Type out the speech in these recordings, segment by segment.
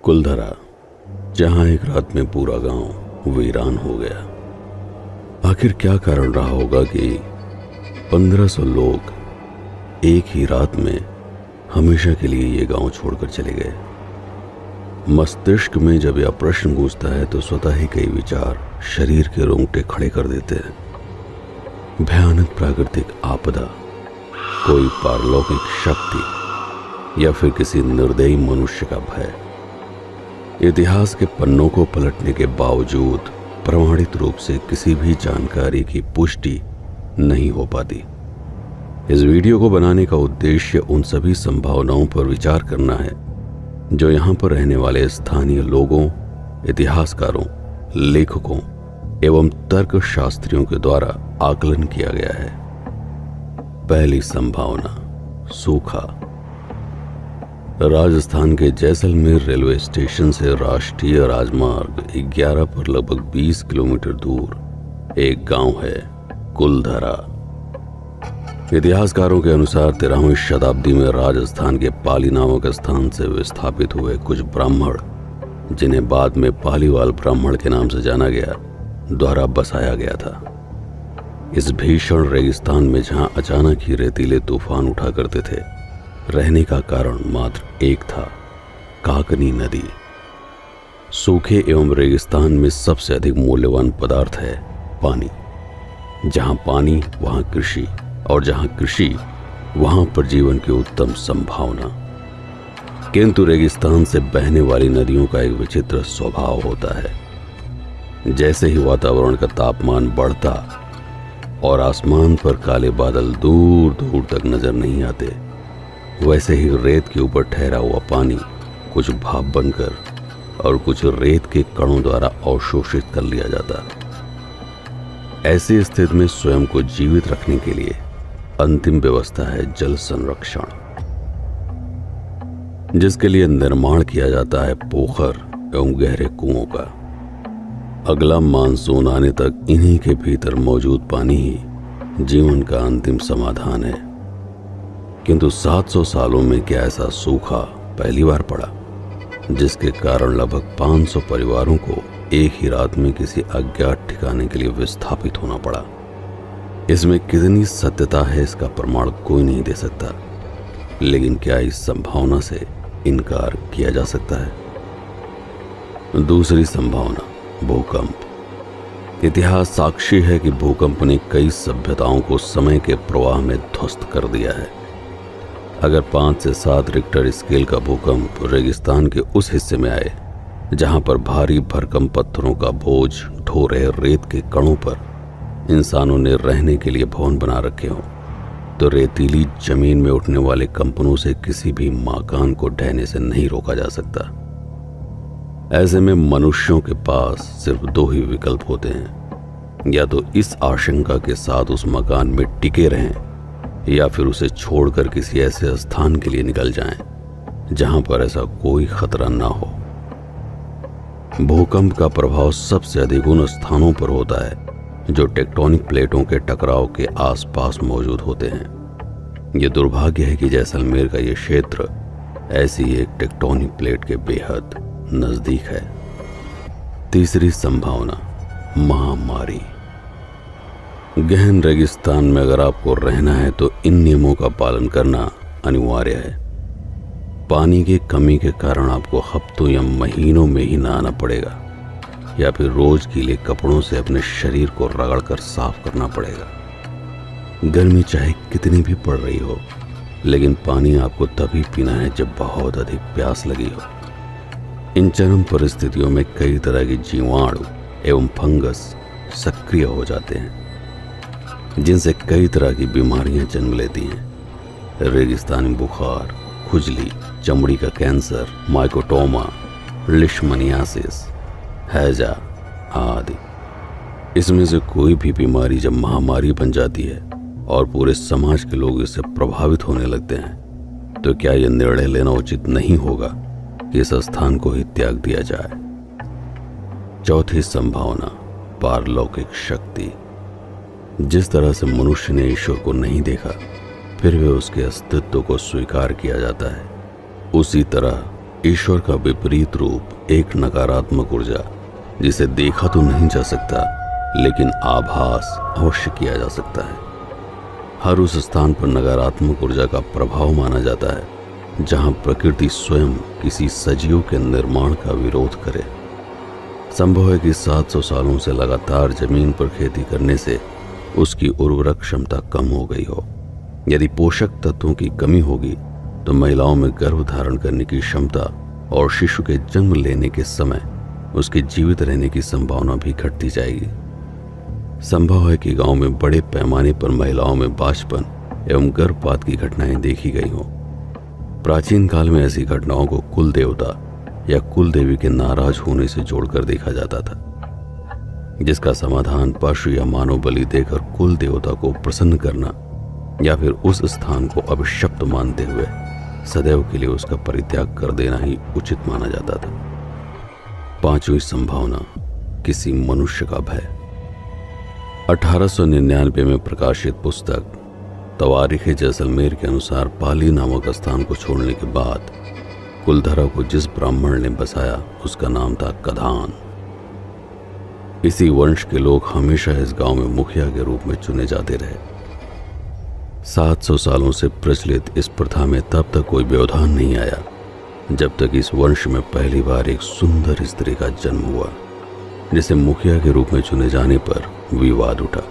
कुलधरा, जहां एक रात में पूरा गांव वीरान हो गया। आखिर क्या कारण रहा होगा कि 1500 लोग एक ही रात में हमेशा के लिए ये गांव छोड़कर चले गए। मस्तिष्क में जब यह प्रश्न गूंजता है तो स्वतः ही कई विचार शरीर के रोंगटे खड़े कर देते हैं। भयानक प्राकृतिक आपदा, कोई पारलौकिक शक्ति या फिर किसी निर्दयी मनुष्य का भय। इतिहास के पन्नों को पलटने के बावजूद प्रमाणित रूप से किसी भी जानकारी की पुष्टि नहीं हो पाती। इस वीडियो को बनाने का उद्देश्य उन सभी संभावनाओं पर विचार करना है जो यहाँ पर रहने वाले स्थानीय लोगों, इतिहासकारों, लेखकों एवं तर्कशास्त्रियों के द्वारा आकलन किया गया है। पहली संभावना, सूखा। राजस्थान के जैसलमेर रेलवे स्टेशन से राष्ट्रीय राजमार्ग 11 पर लगभग 20 किलोमीटर दूर एक गांव है, कुलधरा। इतिहासकारों के अनुसार 13वीं शताब्दी में राजस्थान के पाली नामक स्थान से विस्थापित हुए कुछ ब्राह्मण, जिन्हें बाद में पालीवाल ब्राह्मण के नाम से जाना गया, द्वारा बसाया गया था। इस भीषण रेगिस्तान में जहां अचानक ही रेतीले तूफान उठा करते थे, रहने का कारण मात्र एक था, काकनी नदी। सूखे एवं रेगिस्तान में सबसे अधिक मूल्यवान पदार्थ है पानी। जहां पानी वहां कृषि, और जहां कृषि वहां पर जीवन की उत्तम संभावना। किंतु रेगिस्तान से बहने वाली नदियों का एक विचित्र स्वभाव होता है। जैसे ही वातावरण का तापमान बढ़ता और आसमान पर काले बादल दूर दूर तक नजर नहीं आते, वैसे ही रेत के ऊपर ठहरा हुआ पानी कुछ भाप बनकर और कुछ रेत के कणों द्वारा अवशोषित कर लिया जाता। ऐसी स्थिति में स्वयं को जीवित रखने के लिए अंतिम व्यवस्था है जल संरक्षण, जिसके लिए निर्माण किया जाता है पोखर एवं गहरे कुओं का। अगला मानसून आने तक इन्हीं के भीतर मौजूद पानी ही जीवन का अंतिम समाधान है। किंतु 700 सालों में क्या ऐसा सूखा पहली बार पड़ा, जिसके कारण लगभग 500 परिवारों को एक ही रात में किसी अज्ञात ठिकाने के लिए विस्थापित होना पड़ा। इसमें कितनी सत्यता है इसका प्रमाण कोई नहीं दे सकता, लेकिन क्या इस संभावना से इनकार किया जा सकता है? दूसरी संभावना, भूकंप। इतिहास साक्षी है कि भूकंप ने कई सभ्यताओं को समय के प्रवाह में ध्वस्त कर दिया है। अगर 5 से 7 रिक्टर स्केल का भूकंप रेगिस्तान के उस हिस्से में आए जहां पर भारी भरकम पत्थरों का बोझ ढो रहे रेत के कणों पर इंसानों ने रहने के लिए भवन बना रखे हों, तो रेतीली जमीन में उठने वाले कंपनों से किसी भी मकान को ढहने से नहीं रोका जा सकता। ऐसे में मनुष्यों के पास सिर्फ 2 ही विकल्प होते हैं, या तो इस आशंका के साथ उस मकान में टिके रहें या फिर उसे छोड़कर किसी ऐसे स्थान के लिए निकल जाएं जहां पर ऐसा कोई खतरा ना हो। भूकंप का प्रभाव सबसे अधिक उन स्थानों पर होता है जो टेक्टोनिक प्लेटों के टकराव के आसपास मौजूद होते हैं। यह दुर्भाग्य है कि जैसलमेर का यह क्षेत्र ऐसी एक टेक्टोनिक प्लेट के बेहद नजदीक है। तीसरी संभावना, महामारी। गहन रेगिस्तान में अगर आपको रहना है तो इन नियमों का पालन करना अनिवार्य है। पानी की कमी के कारण आपको हफ्तों या महीनों में ही नहाना पड़ेगा, या फिर रोज गीले कपड़ों से अपने शरीर को रगड़कर साफ करना पड़ेगा। गर्मी चाहे कितनी भी पड़ रही हो, लेकिन पानी आपको तभी पीना है जब बहुत अधिक प्यास लगी हो। इन चरम परिस्थितियों में कई तरह के जीवाणु एवं फंगस सक्रिय हो जाते हैं, जिनसे कई तरह की बीमारियां जन्म लेती हैं। रेगिस्तानी बुखार, खुजली, चमड़ी का कैंसर, माइकोटोमा, लिशमनियासिस, हैजा आदि। इसमें से कोई भी बीमारी जब महामारी बन जाती है और पूरे समाज के लोग इससे प्रभावित होने लगते हैं, तो क्या यह निर्णय लेना उचित नहीं होगा कि इस स्थान को ही त्याग दिया जाए? चौथी संभावना, पारलौकिक शक्ति। जिस तरह से मनुष्य ने ईश्वर को नहीं देखा, फिर भी उसके अस्तित्व को स्वीकार किया जाता है, उसी तरह ईश्वर का विपरीत रूप एक नकारात्मक ऊर्जा, जिसे देखा तो नहीं जा सकता लेकिन आभास अवश्य किया जा सकता है। हर उस स्थान पर नकारात्मक ऊर्जा का प्रभाव माना जाता है जहां प्रकृति स्वयं किसी सजीव के निर्माण का विरोध करे। संभव है कि 700 सालों से लगातार जमीन पर खेती करने से उसकी उर्वरक क्षमता कम हो गई हो। यदि पोषक तत्वों की कमी होगी तो महिलाओं में गर्भ धारण करने की क्षमता और शिशु के जन्म लेने के समय उसके जीवित रहने की संभावना भी घटती जाएगी। संभव है कि गांव में बड़े पैमाने पर महिलाओं में बांझपन एवं गर्भपात की घटनाएं देखी गई हों। प्राचीन काल में ऐसी घटनाओं को कुल देवता या कुल देवी के नाराज होने से जोड़कर देखा जाता था, जिसका समाधान पशु या मानव बलि देकर कुल देवता को प्रसन्न करना या फिर उस स्थान को अभिशप्त मानते हुए सदैव के लिए उसका परित्याग कर देना ही उचित माना जाता था। पांचवी संभावना, किसी मनुष्य का भय। 1899 में प्रकाशित पुस्तक तवारीख जैसलमेर के अनुसार पाली नामक स्थान को छोड़ने के बाद कुलधरा को जिस ब्राह्मण ने बसाया उसका नाम था कधान। इसी वंश के लोग हमेशा इस गांव में मुखिया के रूप में चुने जाते रहे। 700 सालों से प्रचलित इस प्रथा में तब तक कोई व्यवधान नहीं आया जब तक इस वंश में पहली बार एक सुंदर स्त्री का जन्म हुआ, जिसे मुखिया के रूप में चुने जाने पर विवाद उठा।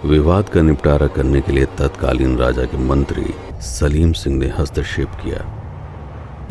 विवाद का निपटारा करने के लिए तत्कालीन राजा के मंत्री सलीम सिंह ने हस्तक्षेप किया।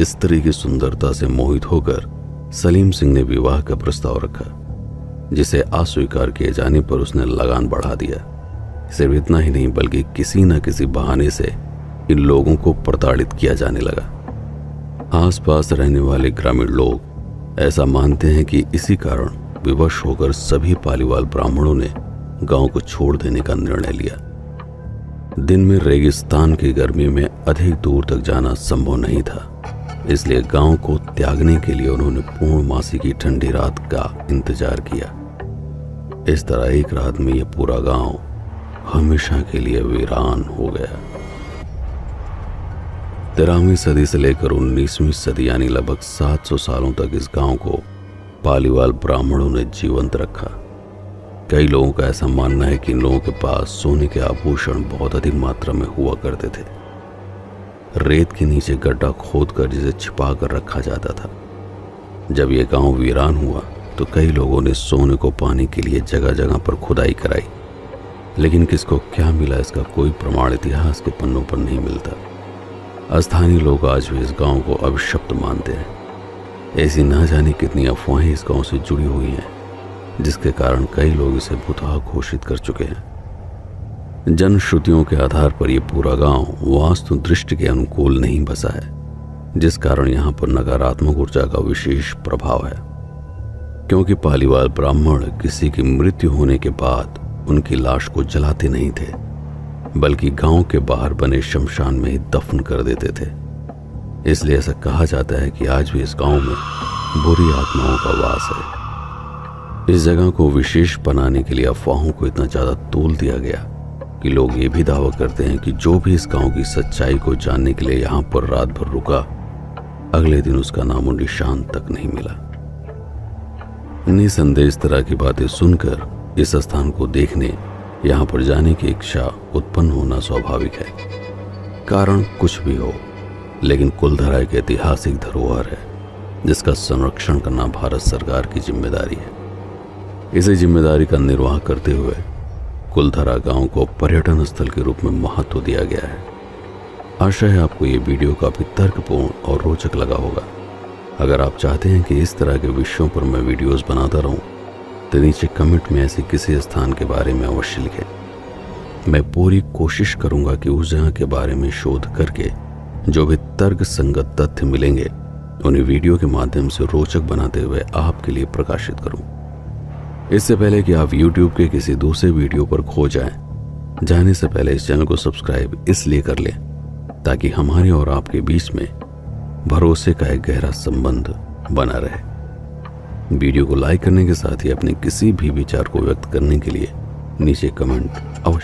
स्त्री की सुंदरता से मोहित होकर सलीम सिंह ने विवाह का प्रस्ताव रखा, जिसे अस्वीकार किए जाने पर उसने लगान बढ़ा दिया। सिर्फ इतना ही नहीं बल्कि किसी न किसी बहाने से इन लोगों को प्रताड़ित किया जाने लगा। आसपास रहने वाले ग्रामीण लोग ऐसा मानते हैं कि इसी कारण विवश होकर सभी पालीवाल ब्राह्मणों ने गांव को छोड़ देने का निर्णय लिया। दिन में रेगिस्तान की गर्मी में अधिक दूर तक जाना संभव नहीं था, इसलिए गांव को त्यागने के लिए उन्होंने पूर्णमासी की ठंडी रात का इंतजार किया। इस तरह एक रात में यह पूरा गांव हमेशा के लिए वीरान हो गया। 13वीं सदी से लेकर 19वीं सदी यानी लगभग 700 सालों तक इस गांव को पालीवाल ब्राह्मणों ने जीवंत रखा। कई लोगों का ऐसा मानना है कि इन लोगों के पास सोने के आभूषण बहुत अधिक मात्रा में हुआ करते थे। रेत के नीचे गड्ढा खोदकर जिसे छिपा कर रखा जाता था। जब यह गांव वीरान हुआ तो कई लोगों ने सोने को पाने के लिए जगह जगह पर खुदाई कराई, लेकिन किसको क्या मिला इसका कोई प्रमाण इतिहास के पन्नों पर नहीं मिलता। स्थानीय लोग आज भी इस गांव को अभिशप्त मानते हैं। ऐसी ना जाने कितनी अफवाहें इस गांव से जुड़ी हुई हैं, जिसके कारण कई लोग इसे भूतहा घोषित कर चुके हैं। जनश्रुतियों के आधार पर यह पूरा गांव वास्तु दृष्टि के अनुकूल नहीं बसा है, जिस कारण यहां पर नकारात्मक ऊर्जा का विशेष प्रभाव है। क्योंकि पालीवाल ब्राह्मण किसी की मृत्यु होने के बाद उनकी लाश को जलाते नहीं थे, बल्कि गांव के बाहर बने शमशान में ही दफन कर देते थे। इसलिए ऐसा कहा जाता है कि आज भी इस गांव में बुरी आत्माओं का वास है। इस जगह को विशेष बनाने के लिए अफवाहों को इतना ज्यादा तोल दिया गया कि लोग ये भी दावा करते हैं कि जो भी इस गांव की सच्चाई को जानने के लिए यहाँ पर रात भर रुका, अगले दिन उसका नामो निशान तक नहीं मिला। निसंदेह इस तरह की बातें सुनकर इस स्थान को देखने, यहाँ पर जाने की इच्छा उत्पन्न होना स्वाभाविक है। कारण कुछ भी हो, लेकिन कुलधरा एक ऐतिहासिक धरोहर है जिसका संरक्षण करना भारत सरकार की जिम्मेदारी है। इसी जिम्मेदारी का निर्वाह करते हुए कुलधरा गांव को पर्यटन स्थल के रूप में महत्व दिया गया है। आशा है आपको ये वीडियो काफी तर्कपूर्ण और रोचक लगा होगा। अगर आप चाहते हैं कि इस तरह के विषयों पर मैं वीडियोस बनाता रहूं, तो नीचे कमेंट में ऐसे किसी स्थान के बारे में अवश्य लिखें। मैं पूरी कोशिश करूंगा कि उस जगह के बारे में शोध करके जो भी तर्क संगत तथ्य मिलेंगे उन्हें वीडियो के माध्यम से रोचक बनाते हुए आपके लिए प्रकाशित करूं। इससे पहले कि आप YouTube के किसी दूसरे वीडियो पर खो जाने से पहले इस चैनल को सब्सक्राइब इसलिए कर लें ताकि हमारे और आपके बीच में भरोसे का एक गहरा संबंध बना रहे। वीडियो को लाइक करने के साथ ही अपने किसी भी विचार को व्यक्त करने के लिए नीचे कमेंट अवश्य